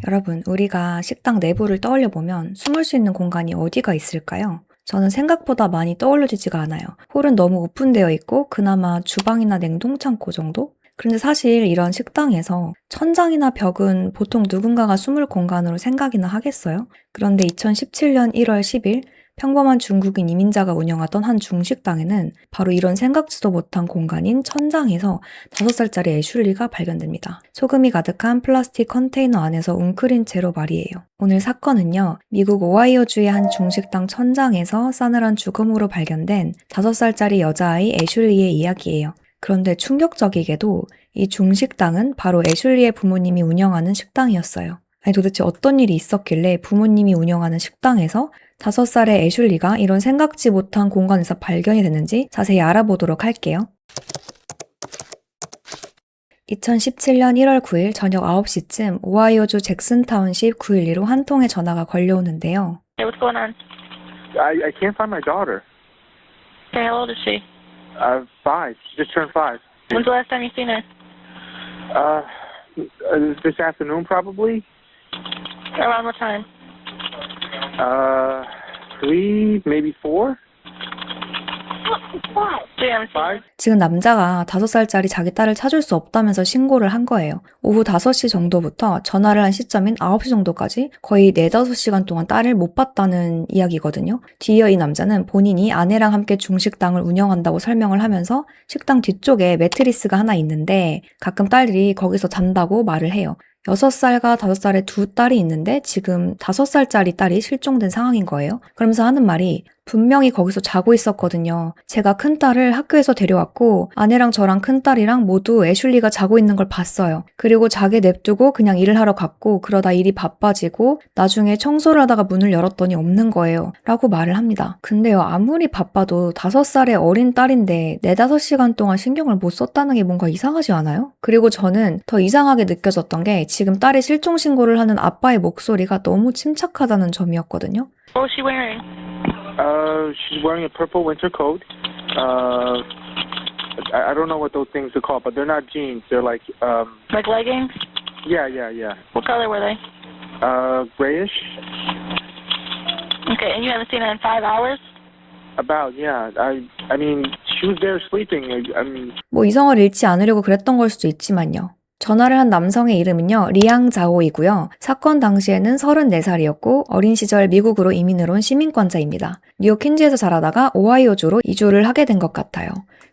여러분, 우리가 식당 내부를 떠올려 보면 숨을 수 있는 공간이 어디가 있을까요? 저는 생각보다 많이 떠올려지지가 않아요. 홀은 너무 오픈되어 있고 그나마 주방이나 냉동창고 정도? 그런데 사실 이런 식당에서 천장이나 벽은 보통 누군가가 숨을 공간으로 생각이나 하겠어요? 그런데 2017년 1월 10일 평범한 중국인 이민자가 운영하던 한 중식당에는 바로 이런 생각지도 못한 공간인 천장에서 5살짜리 애슐리가 발견됩니다. 소금이 가득한 플라스틱 컨테이너 안에서 웅크린 채로 말이에요. 오늘 사건은요, 미국 오하이오주의 한 중식당 천장에서 싸늘한 죽음으로 발견된 5살짜리 여자아이 애슐리의 이야기예요. 그런데 충격적이게도 이 중식당은 바로 애슐리의 부모님이 운영하는 식당이었어요. 아니 도대체 어떤 일이 있었길래 부모님이 운영하는 식당에서 5살의 애슐리가 이런 생각지 못한 공간에서 발견이 됐는지 자세히 알아보도록 할게요. 2017년 1월 9일 저녁 9시쯤 오하이오주 잭슨타운십 912로 한 통의 전화가 걸려오는데요. Hey, what's going on? I can't find my daughter. Okay, how old is she? 5. She just turned 5. When's the last time you seen her? This afternoon probably. Around what time? 3, maybe 4. 3 haven't seen her. 지금 남자가 5살짜리 자기 딸을 찾을 수 없다면서 신고를 한 거예요. 오후 5시 정도부터 전화를 한 시점인 9시 정도까지 거의 4, 5시간 동안 딸을 못 봤다는 이야기거든요. 뒤이어 이 남자는 본인이 아내랑 함께 중식당을 운영한다고 설명을 하면서 식당 뒤쪽에 매트리스가 하나 있는데 가끔 딸들이 거기서 잔다고 말을 해요. 6살과 5살의 두 딸이 있는데 지금 5살짜리 딸이 실종된 상황인 거예요. 그러면서 하는 말이 분명히 거기서 자고 있었거든요. 제가 큰딸을 학교에서 데려왔고 아내랑 저랑 큰딸이랑 모두 애슐리가 자고 있는 걸 봤어요. 그리고 자게 냅두고 그냥 일을 하러 갔고 그러다 일이 바빠지고 나중에 청소를 하다가 문을 열었더니 없는 거예요. 라고 말을 합니다. 근데요, 아무리 바빠도 5살의 어린 딸인데 4, 5시간 동안 신경을 못 썼다는 게 뭔가 이상하지 않아요? 그리고 저는 더 이상하게 느껴졌던 게 지금 딸이 실종 신고를 하는 아빠의 목소리가 너무 침착하다는 점이었거든요. What was she wearing? She's wearing a purple winter coat. I don't know what those things are called, but they're not jeans. They're like Like leggings? yeah. What color were they? Grayish. Okay, and you haven't seen her in 5 hours? About, yeah. I mean, she was there sleeping. I mean. 뭐 이성을 잃지 않으려고 그랬던 걸 수도 있지만요. 전화를 한 남성의 이름은요, 리앙자오이고요. 사건 당시에는 34살이었고 어린 시절 미국으로 이민을 온 시민권자입니다. 뉴욕 퀸즈에서 자라다가 오하이오주로 이주를 하게 된 것 같아요.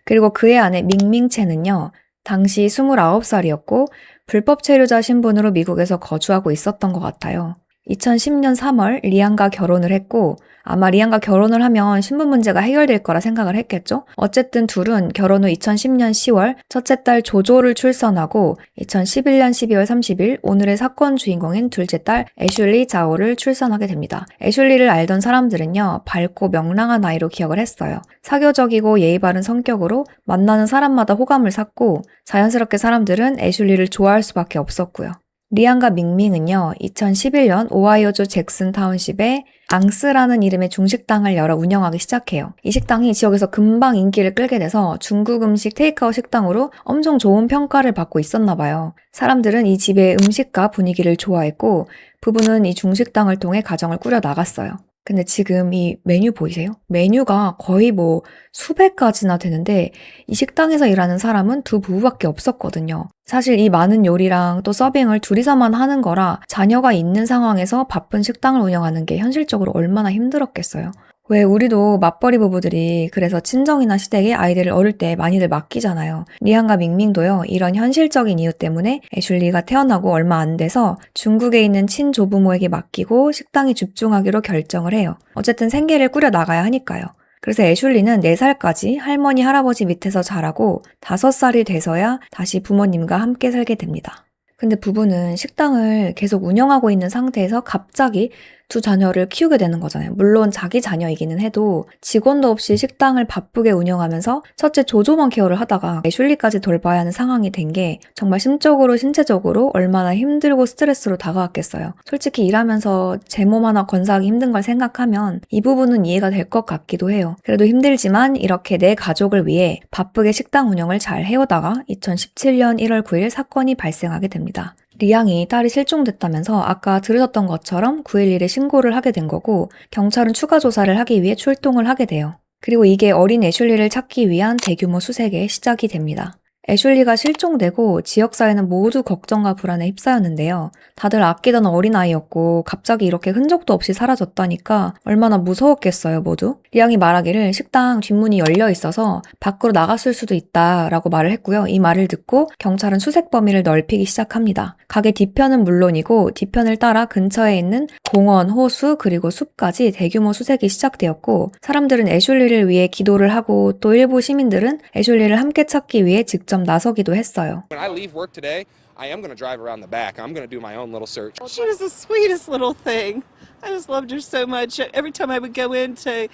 그리고 그의 아내 밍밍채는요, 당시 29살이었고 불법 체류자 신분으로 미국에서 거주하고 있었던 것 같아요. 2010년 3월 리안과 결혼을 했고 아마 리안과 결혼을 하면 신분 문제가 해결될 거라 생각을 했겠죠? 어쨌든 둘은 결혼 후 2010년 10월 첫째 딸 조조를 출산하고 2011년 12월 30일 오늘의 사건 주인공인 둘째 딸 애슐리 자오를 출산하게 됩니다. 애슐리를 알던 사람들은요, 밝고 명랑한 아이로 기억을 했어요. 사교적이고 예의 바른 성격으로 만나는 사람마다 호감을 샀고 자연스럽게 사람들은 애슐리를 좋아할 수밖에 없었고요. 리안과 밍밍은요, 2011년 오하이오주 잭슨 타운십에 앙스라는 이름의 중식당을 열어 운영하기 시작해요. 이 식당이 지역에서 금방 인기를 끌게 돼서 중국 음식 테이크아웃 식당으로 엄청 좋은 평가를 받고 있었나 봐요. 사람들은 이 집의 음식과 분위기를 좋아했고 부부는 이 중식당을 통해 가정을 꾸려 나갔어요. 근데 지금 이 메뉴 보이세요? 메뉴가 거의 뭐 수백 가지나 되는데 이 식당에서 일하는 사람은 두 부부밖에 없었거든요. 사실 이 많은 요리랑 또 서빙을 둘이서만 하는 거라 자녀가 있는 상황에서 바쁜 식당을 운영하는 게 현실적으로 얼마나 힘들었겠어요. 왜 우리도 맞벌이 부부들이 그래서 친정이나 시댁에 아이들을 어릴 때 많이들 맡기잖아요. 리안과 밍밍도요, 이런 현실적인 이유 때문에 애슐리가 태어나고 얼마 안 돼서 중국에 있는 친조부모에게 맡기고 식당에 집중하기로 결정을 해요. 어쨌든 생계를 꾸려 나가야 하니까요. 그래서 애슐리는 4살까지 할머니, 할아버지 밑에서 자라고 5살이 돼서야 다시 부모님과 함께 살게 됩니다. 근데 부부는 식당을 계속 운영하고 있는 상태에서 갑자기 두 자녀를 키우게 되는 거잖아요. 물론 자기 자녀이기는 해도 직원도 없이 식당을 바쁘게 운영하면서 첫째 조조만 케어를 하다가 애슐리까지 돌봐야 하는 상황이 된 게 정말 심적으로 신체적으로 얼마나 힘들고 스트레스로 다가왔겠어요. 솔직히 일하면서 제 몸 하나 건사하기 힘든 걸 생각하면 이 부분은 이해가 될 것 같기도 해요. 그래도 힘들지만 이렇게 내 가족을 위해 바쁘게 식당 운영을 잘 해오다가 2017년 1월 9일 사건이 발생하게 됩니다. 리양이 딸이 실종됐다면서 아까 들으셨던 것처럼 911에 신고를 하게 된 거고 경찰은 추가 조사를 하기 위해 출동을 하게 돼요. 그리고 이게 어린 애슐리를 찾기 위한 대규모 수색의 시작이 됩니다. 애슐리가 실종되고 지역사회는 모두 걱정과 불안에 휩싸였는데요. 다들 아끼던 어린아이였고 갑자기 이렇게 흔적도 없이 사라졌다니까 얼마나 무서웠겠어요, 모두. 리양이 말하기를 식당 뒷문이 열려 있어서 밖으로 나갔을 수도 있다라고 말을 했고요. 이 말을 듣고 경찰은 수색 범위를 넓히기 시작합니다. 가게 뒤편은 물론이고 뒤편을 따라 근처에 있는 공원, 호수, 그리고 숲까지 대규모 수색이 시작되었고 사람들은 애슐리를 위해 기도를 하고 또 일부 시민들은 애슐리를 함께 찾기 위해 직접 나서기도 했어요. When I leave work today, I am going to drive around the back. I'm going to do my own little search. She was the sweetest little thing. I just loved her so much. Every time I would go in to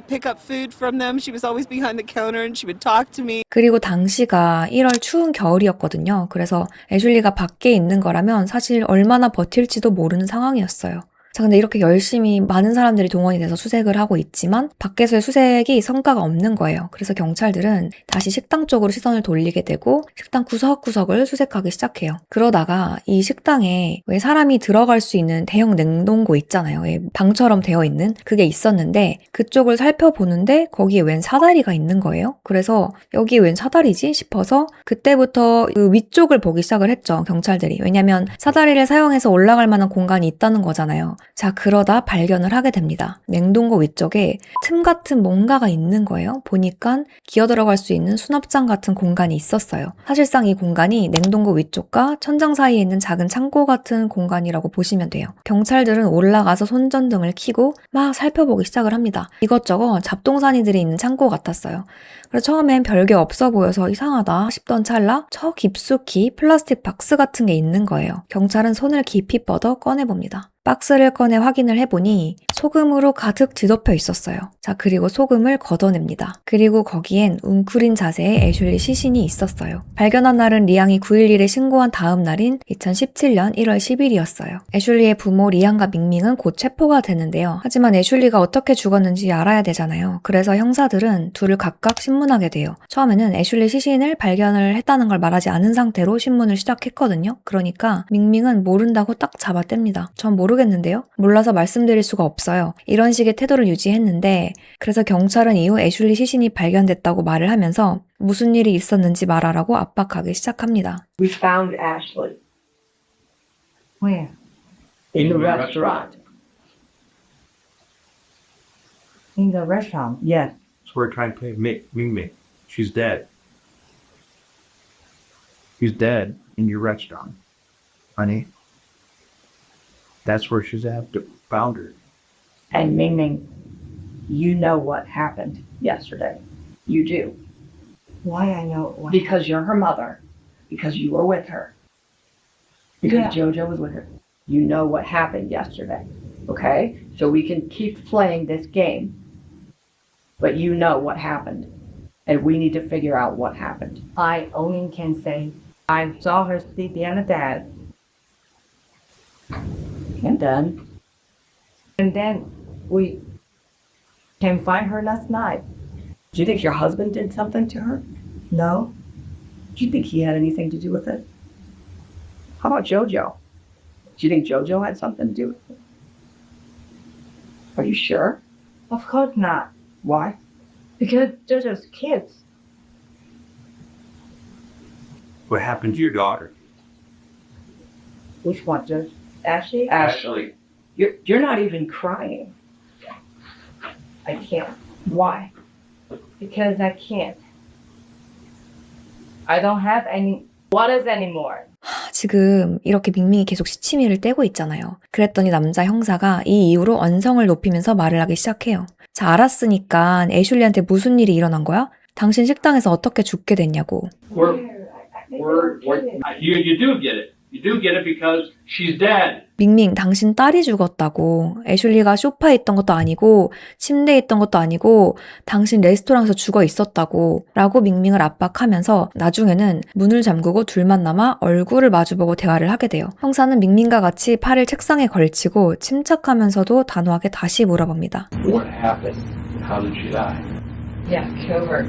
pick up food from them, she was always behind the counter and she would talk to me. 그리고 당시가 1월 추운 겨울이었거든요. 그래서 애슐리가 밖에 있는 거라면 사실 얼마나 버틸지도 모르는 상황이었어요. 자, 근데 이렇게 열심히 많은 사람들이 동원이 돼서 수색을 하고 있지만 밖에서의 수색이 성과가 없는 거예요. 그래서 경찰들은 다시 식당 쪽으로 시선을 돌리게 되고 식당 구석구석을 수색하기 시작해요. 그러다가 이 식당에 왜 사람이 들어갈 수 있는 대형 냉동고 있잖아요. 왜 방처럼 되어 있는 그게 있었는데 그쪽을 살펴보는데 거기에 웬 사다리가 있는 거예요. 그래서 여기 웬 사다리지 싶어서 그때부터 그 위쪽을 보기 시작을 했죠. 경찰들이. 왜냐면 사다리를 사용해서 올라갈 만한 공간이 있다는 거잖아요. 자, 그러다 발견을 하게 됩니다. 냉동고 위쪽에 틈 같은 뭔가가 있는 거예요. 보니까 기어 들어갈 수 있는 수납장 같은 공간이 있었어요. 사실상 이 공간이 냉동고 위쪽과 천장 사이에 있는 작은 창고 같은 공간이라고 보시면 돼요. 경찰들은 올라가서 손전등을 켜고 막 살펴보기 시작을 합니다. 이것저것 잡동사니들이 있는 창고 같았어요. 그래서 처음엔 별게 없어 보여서 이상하다 싶던 찰나 저 깊숙이 플라스틱 박스 같은 게 있는 거예요. 경찰은 손을 깊이 뻗어 꺼내봅니다. 박스를 꺼내 확인을 해보니 소금으로 가득 뒤덮여 있었어요. 자, 그리고 소금을 걷어냅니다. 그리고 거기엔 웅크린 자세의 애슐리 시신이 있었어요. 발견한 날은 리양이 911에 신고한 다음 날인 2017년 1월 10일이었어요. 애슐리의 부모 리양과 밍밍은 곧 체포가 되는데요. 하지만 애슐리가 어떻게 죽었는지 알아야 되잖아요. 그래서 형사들은 둘을 각각 신문하게 돼요. 처음에는 애슐리 시신을 발견을 했다는 걸 말하지 않은 상태로 신문을 시작했거든요. 그러니까 밍밍은 모른다고 딱 잡아뗍니다. 전 모르겠는데요. 몰라서 말씀드릴 수가 없어요. 이런 식의 태도를 유지했는데 그래서 경찰은 이후 애슐리 시신이 발견됐다고 말을 하면서 무슨 일이 있었는지 말하라고 압박하기 시작합니다. We found Ashley Where? in the restaurant. In the restaurant? Yes. So we're trying to play Ming. She's dead. She's dead in your restaurant, honey. That's where she's at. Found her. And Ming Ming, you know what happened yesterday. You do. Why I know what? Because you're her mother. Because you were with her. Because JoJo was with her. You know what happened yesterday. Okay? So we can keep playing this game. But you know what happened. And we need to figure out what happened. I only can say I saw her sleep the other dad, And then and then we can find her last night. do you think your husband did something to her? No, Do you think he had anything to do with it? How about JoJo? Do you think JoJo had something to do with it? Are you sure? of course not. Why? Because they're just kids. What happened to your daughter? Which one? Just Ashley? Ashley, you're not even crying. I can't. Why? Because I can't. I don't have any waters anymore. 지금 이렇게 밍밍이 계속 시치미를 떼고 있잖아요. 그랬더니 남자 형사가 이 이후로 언성을 높이면서 말을 하기 시작해요. 자, 알았으니까 애슐리한테 무슨 일이 일어난 거야? 당신 식당에서 어떻게 죽게 됐냐고. You do get it. You do get it because she's dead. 밍밍, 당신 딸이 죽었다고. 애슐리가 소파에 있던 것도 아니고 침대에 있던 것도 아니고 당신 레스토랑에서 죽어 있었다고 라고 밍밍을 압박하면서 나중에는 문을 잠그고 둘만 남아 얼굴을 마주보고 대화를 하게 돼요. 형사는 밍밍과 같이 팔을 책상에 걸치고 침착하면서도 단호하게 다시 물어봅니다. What happened? How did she die? Yeah, kill her.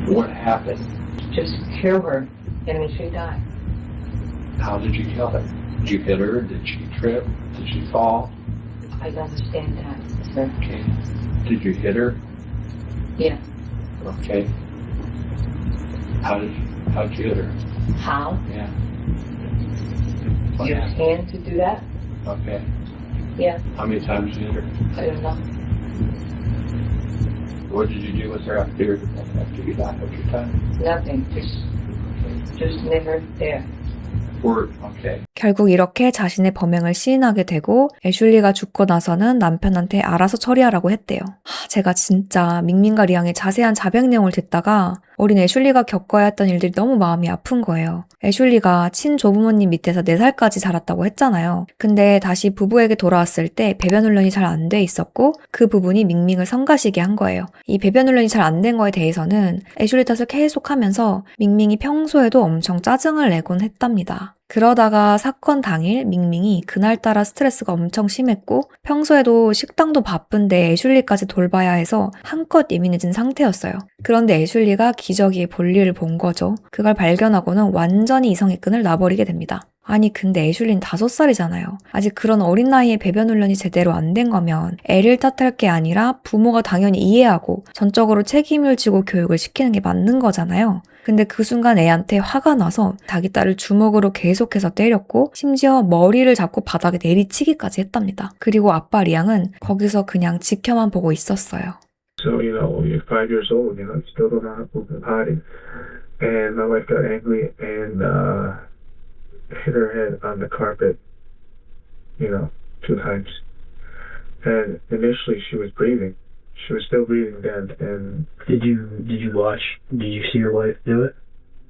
What happened? Just kill her, and then she died. How did you kill her? Did you hit her? Did she trip? Did she fall? I don't understand that, sir. Okay. Did you hit her? Yeah. Okay. How'd you hit her? How? Yeah. What Your happened? hand to do that? Okay. Yeah. How many times did you hit her? I don't know. What did you do with her after you got her time? Nothing. Just never there. Word. Okay. 결국 이렇게 자신의 범행을 시인하게 되고 애슐리가 죽고 나서는 남편한테 알아서 처리하라고 했대요. 제가 진짜 밍밍과 리앙의 자세한 자백 내용을 듣다가 어린 애슐리가 겪어야 했던 일들이 너무 마음이 아픈 거예요. 애슐리가 친조부모님 밑에서 4살까지 자랐다고 했잖아요. 근데 다시 부부에게 돌아왔을 때 배변 훈련이 잘 안 돼 있었고 그 부분이 밍밍을 성가시게 한 거예요. 이 배변 훈련이 잘 안 된 거에 대해서는 애슐리 탓을 계속 하면서 밍밍이 평소에도 엄청 짜증을 내곤 했답니다. 그러다가 사건 당일 밍밍이 그날따라 스트레스가 엄청 심했고 평소에도 식당도 바쁜데 애슐리까지 돌봐야 해서 한껏 예민해진 상태였어요. 그런데 애슐리가 기저귀에 볼일을 본 거죠. 그걸 발견하고는 완전히 이성의 끈을 놔버리게 됩니다. 아니 근데 애슐리는 5살이잖아요. 아직 그런 어린 나이에 배변 훈련이 제대로 안 된 거면 애를 탓할 게 아니라 부모가 당연히 이해하고 전적으로 책임을 지고 교육을 시키는 게 맞는 거잖아요. 근데 그 순간 애한테 화가 나서 자기 딸을 주먹으로 계속해서 때렸고 심지어 머리를 잡고 바닥에 내리치기까지 했답니다. 그리고 아빠 리앙은 거기서 그냥 지켜만 보고 있었어요. So, you're 5 years old, still don't know how to poop and potty. And my wife got angry and hit her head on the carpet, 2 times. And initially she was breathing. She was still breathing then. And Did you see your wife do it?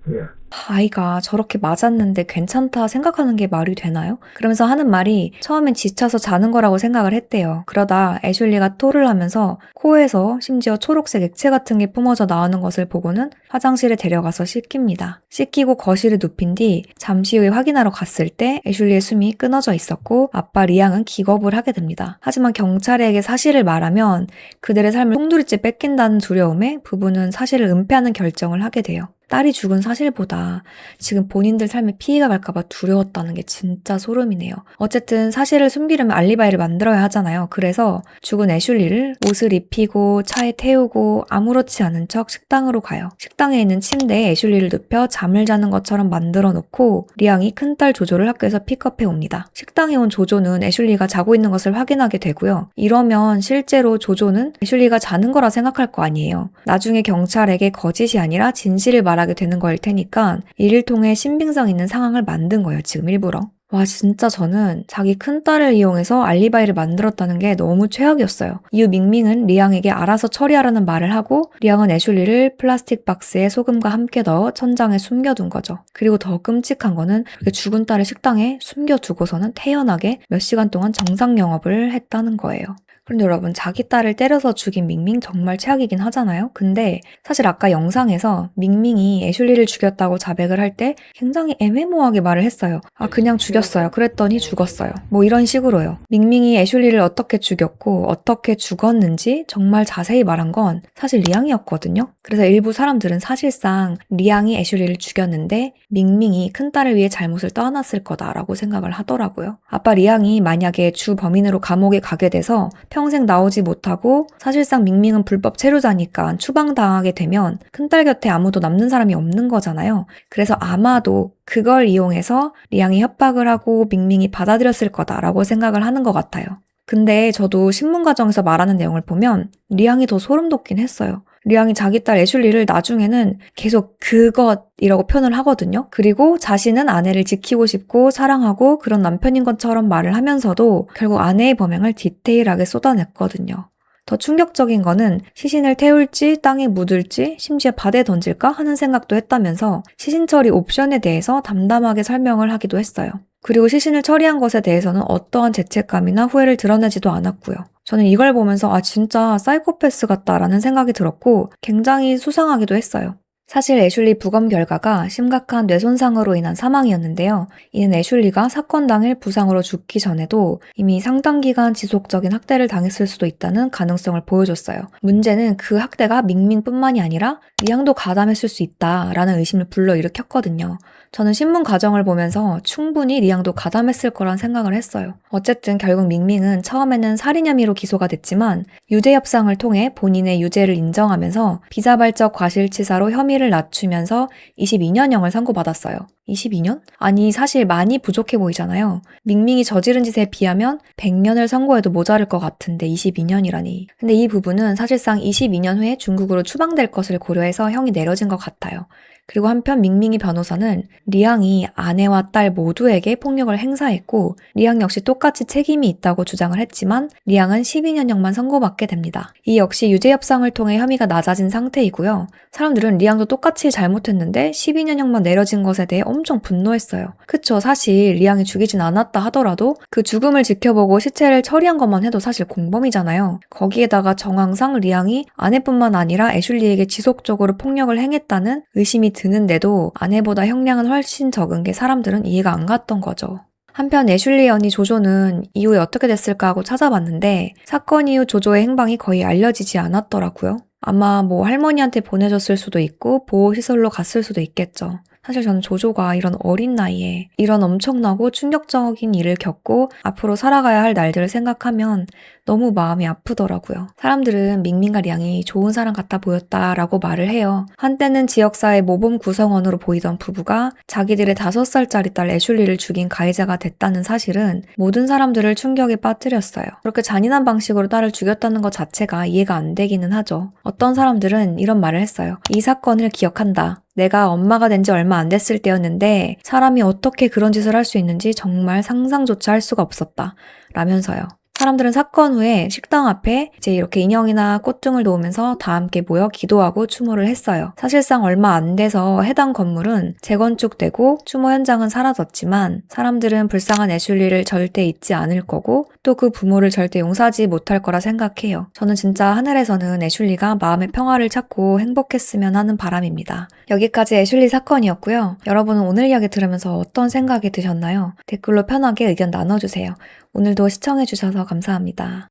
yeah. 아이가 저렇게 맞았는데 괜찮다 생각하는 게 말이 되나요? 그러면서 하는 말이 처음엔 지쳐서 자는 거라고 생각을 했대요. 그러다 애슐리가 토를 하면서 코에서 심지어 초록색 액체 같은 게 뿜어져 나오는 것을 보고는 화장실에 데려가서 씻깁니다. 씻기고 거실에 눕힌 뒤 잠시 후에 확인하러 갔을 때 애슐리의 숨이 끊어져 있었고 아빠 리앙은 기겁을 하게 됩니다. 하지만 경찰에게 사실을 말하면 그들의 삶을 송두리째 뺏긴다는 두려움에 부부는 사실을 은폐하는 결정을 하게 돼요. 딸이 죽은 사실보다 지금 본인들 삶에 피해가 갈까봐 두려웠다는 게 진짜 소름이네요. 어쨌든 사실을 숨기려면 알리바이를 만들어야 하잖아요. 그래서 죽은 애슐리를 옷을 입히고 차에 태우고 아무렇지 않은 척 식당으로 가요. 식당에 있는 침대에 애슐리를 눕혀 잠을 자는 것처럼 만들어 놓고 리앙이 큰딸 조조를 학교에서 픽업해 옵니다. 식당에 온 조조는 애슐리가 자고 있는 것을 확인하게 되고요. 이러면 실제로 조조는 애슐리가 자는 거라 생각할 거 아니에요. 나중에 경찰에게 거짓이 아니라 진실을 말하게 되는 거일 테니까 이를 통해 신빙성 있는 상황을 만든 거예요. 지금 일부러. 와 진짜 저는 자기 큰딸을 이용해서 알리바이를 만들었다는 게 너무 최악이었어요. 이후 밍밍은 리앙에게 알아서 처리하라는 말을 하고 리앙은 애슐리를 플라스틱 박스에 소금과 함께 넣어 천장에 숨겨둔 거죠. 그리고 더 끔찍한 거는 그렇게 죽은 딸을 식당에 숨겨두고서는 태연하게 몇 시간 동안 정상 영업을 했다는 거예요. 그런데 여러분 자기 딸을 때려서 죽인 밍밍 정말 최악이긴 하잖아요. 근데 사실 아까 영상에서 밍밍이 애슐리를 죽였다고 자백을 할 때 굉장히 애매모호하게 말을 했어요. 그냥 죽였어요. 그랬더니 죽었어요. 뭐 이런 식으로요. 밍밍이 애슐리를 어떻게 죽였고 어떻게 죽었는지 정말 자세히 말한 건 사실 리앙이었거든요. 그래서 일부 사람들은 사실상 리앙이 애슐리를 죽였는데 밍밍이 큰딸을 위해 잘못을 떠안았을 거다라고 생각을 하더라고요. 아빠 리앙이 만약에 주 범인으로 감옥에 가게 돼서 평생 나오지 못하고 사실상 밍밍은 불법 체류자니까 추방당하게 되면 큰딸 곁에 아무도 남는 사람이 없는 거잖아요. 그래서 아마도 그걸 이용해서 리앙이 협박을 하고 밍밍이 받아들였을 거다라고 생각을 하는 것 같아요. 근데 저도 신문 과정에서 말하는 내용을 보면 리앙이 더 소름 돋긴 했어요. 리앙이 자기 딸 애슐리를 나중에는 계속 그것이라고 표현을 하거든요. 그리고 자신은 아내를 지키고 싶고 사랑하고 그런 남편인 것처럼 말을 하면서도 결국 아내의 범행을 디테일하게 쏟아냈거든요. 더 충격적인 거는 시신을 태울지 땅에 묻을지 심지어 바다에 던질까 하는 생각도 했다면서 시신 처리 옵션에 대해서 담담하게 설명을 하기도 했어요. 그리고 시신을 처리한 것에 대해서는 어떠한 죄책감이나 후회를 드러내지도 않았고요. 저는 이걸 보면서 진짜 사이코패스 같다라는 생각이 들었고 굉장히 수상하기도 했어요. 사실 애슐리 부검 결과가 심각한 뇌손상으로 인한 사망이었는데요. 이는 애슐리가 사건 당일 부상으로 죽기 전에도 이미 상당 기간 지속적인 학대를 당했을 수도 있다는 가능성을 보여줬어요. 문제는 그 학대가 밍밍뿐만이 아니라 리앙도 가담했을 수 있다라는 의심을 불러일으켰거든요. 저는 신문 가정을 보면서 충분히 리앙도 가담했을 거란 생각을 했어요. 어쨌든 결국 밍밍은 처음에는 살인 혐의로 기소가 됐지만 유죄 협상을 통해 본인의 유죄를 인정하면서 비자발적 과실치사로 혐의를 낮추면서 22년형을 선고받았어요. 22년? 아니 사실 많이 부족해 보이잖아요. 밍밍이 저지른 짓에 비하면 100년을 선고해도 모자랄 것 같은데 22년이라니. 근데 이 부분은 사실상 22년 후에 중국으로 추방될 것을 고려해서 형이 내려진 것 같아요. 그리고 한편 밍밍이 변호사는 리앙이 아내와 딸 모두에게 폭력을 행사했고 리앙 역시 똑같이 책임이 있다고 주장을 했지만 리앙은 12년형만 선고받게 됩니다. 이 역시 유죄 협상을 통해 혐의가 낮아진 상태이고요. 사람들은 리앙도 똑같이 잘못했는데 12년형만 내려진 것에 대해 엄청 분노했어요. 그쵸, 사실 리앙이 죽이진 않았다 하더라도 그 죽음을 지켜보고 시체를 처리한 것만 해도 사실 공범이잖아요. 거기에다가 정황상 리앙이 아내뿐만 아니라 애슐리에게 지속적으로 폭력을 행했다는 의심이 드는데도 아내보다 형량은 훨씬 적은 게 사람들은 이해가 안 갔던 거죠. 한편 애슐리의 언니 조조는 이후에 어떻게 됐을까 하고 찾아봤는데 사건 이후 조조의 행방이 거의 알려지지 않았더라고요. 아마 뭐 할머니한테 보내줬을 수도 있고 보호시설로 갔을 수도 있겠죠. 사실 저는 조조가 이런 어린 나이에 이런 엄청나고 충격적인 일을 겪고 앞으로 살아가야 할 날들을 생각하면 너무 마음이 아프더라고요. 사람들은 밍밍과 리앙이 좋은 사람 같아 보였다라고 말을 해요. 한때는 지역사회 모범 구성원으로 보이던 부부가 자기들의 5살짜리 딸 애슐리를 죽인 가해자가 됐다는 사실은 모든 사람들을 충격에 빠뜨렸어요. 그렇게 잔인한 방식으로 딸을 죽였다는 것 자체가 이해가 안 되기는 하죠. 어떤 사람들은 이런 말을 했어요. 이 사건을 기억한다. 내가 엄마가 된 지 얼마 안 됐을 때였는데 사람이 어떻게 그런 짓을 할 수 있는지 정말 상상조차 할 수가 없었다. 라면서요. 사람들은 사건 후에 식당 앞에 이제 이렇게 인형이나 꽃 등을 놓으면서 다 함께 모여 기도하고 추모를 했어요. 사실상 얼마 안 돼서 해당 건물은 재건축되고 추모 현장은 사라졌지만 사람들은 불쌍한 애슐리를 절대 잊지 않을 거고 또 그 부모를 절대 용서하지 못할 거라 생각해요. 저는 진짜 하늘에서는 애슐리가 마음의 평화를 찾고 행복했으면 하는 바람입니다. 여기까지 애슐리 사건이었고요. 여러분은 오늘 이야기 들으면서 어떤 생각이 드셨나요? 댓글로 편하게 의견 나눠주세요. 오늘도 시청해주셔서 감사합니다.